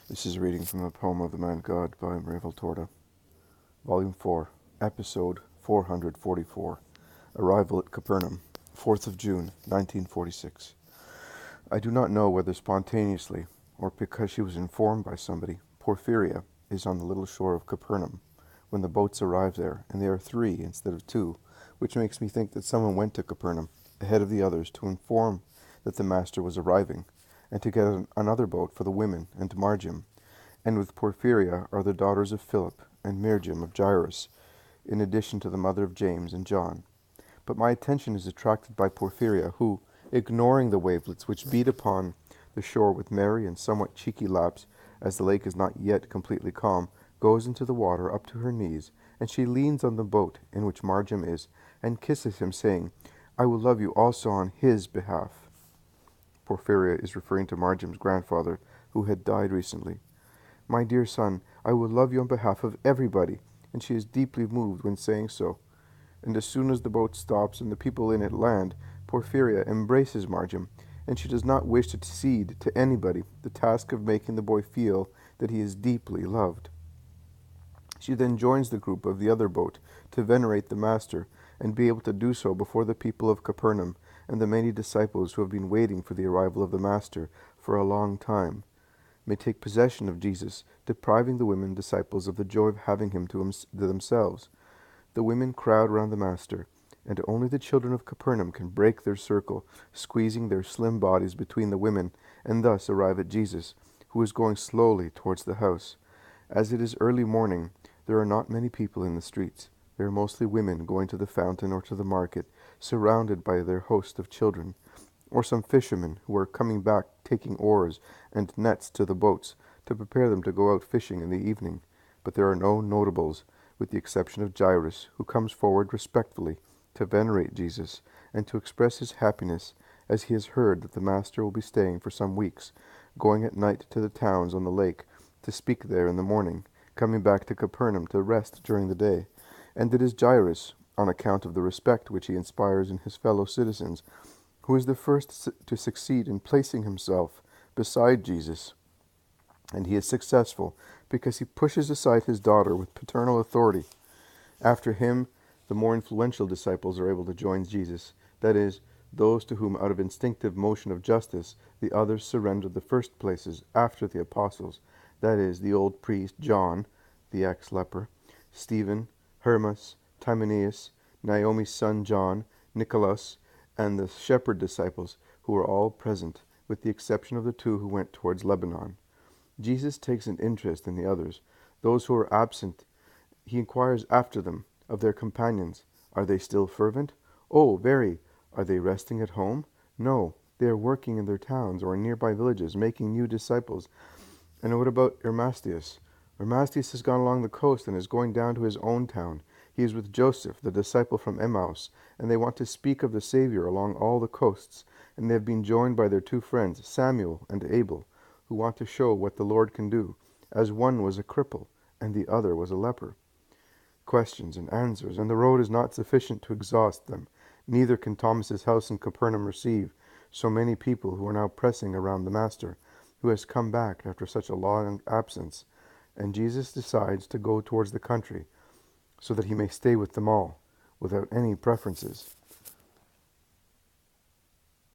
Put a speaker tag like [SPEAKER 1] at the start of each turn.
[SPEAKER 1] This is a reading from the poem of the Man God by Maria Valtorta, Volume 4, Episode 444, Arrival at Capernaum, 4th of June, 1946. I do not know whether spontaneously, or because she was informed by somebody, Porphyria is on the little shore of Capernaum, when the boats arrive there, and there are 3 instead of 2, which makes me think that someone went to Capernaum, ahead of the others, to inform that the master was arriving, and to get another boat for the women and Margim. And with Porphyria are the daughters of Philip and Miriam of Jairus, in addition to the mother of James and John. But my attention is attracted by Porphyria, who, ignoring the wavelets which beat upon the shore with merry and somewhat cheeky laps, as the lake is not yet completely calm, goes into the water up to her knees, and she leans on the boat in which Margim is, and kisses him, saying, "I will love you also on his behalf." Porphyria is referring to Margim's grandfather, who had died recently. "My dear son, I will love you on behalf of everybody," and she is deeply moved when saying so. And as soon as the boat stops and the people in it land, Porphyria embraces Margim, and she does not wish to cede to anybody the task of making the boy feel that he is deeply loved. She then joins the group of the other boat to venerate the Master, and be able to do so before the people of Capernaum and the many disciples who have been waiting for the arrival of the Master for a long time, may take possession of Jesus, depriving the women disciples of the joy of having him to themselves. The women crowd round the Master, and only the children of Capernaum can break their circle, squeezing their slim bodies between the women, and thus arrive at Jesus, who is going slowly towards the house. As it is early morning, there are not many people in the streets. There are mostly women going to the fountain or to the market, surrounded by their host of children, or some fishermen who are coming back taking oars and nets to the boats to prepare them to go out fishing in the evening. But there are no notables, with the exception of Jairus, who comes forward respectfully to venerate Jesus and to express his happiness, as he has heard that the Master will be staying for some weeks, going at night to the towns on the lake to speak there in the morning, coming back to Capernaum to rest during the day. And it is Jairus, on account of the respect which he inspires in his fellow citizens, who is the first to succeed in placing himself beside Jesus. And he is successful because he pushes aside his daughter with paternal authority. After him, the more influential disciples are able to join Jesus, that is, those to whom out of instinctive motion of justice the others surrender the first places after the apostles, that is, the old priest John, the ex-leper, Stephen, Hermas, Timoneus, Naomi's son John, Nicholas, and the shepherd disciples, who are all present, with the exception of the 2 who went towards Lebanon. Jesus takes an interest in the others. Those who are absent, he inquires after them, of their companions. Are they still fervent? Oh, very. Are they resting at home? No, they are working in their towns or in nearby villages, making new disciples. And what about Ermastius? Ermastius has gone along the coast and is going down to his own town. He is with Joseph, the disciple from Emmaus, and they want to speak of the Savior along all the coasts, and they have been joined by their 2 friends, Samuel and Abel, who want to show what the Lord can do, as one was a cripple and the other was a leper. Questions and answers, and the road is not sufficient to exhaust them. Neither can Thomas's house in Capernaum receive so many people who are now pressing around the Master, who has come back after such a long absence, and Jesus decides to go towards the country, so that he may stay with them all, without any preferences.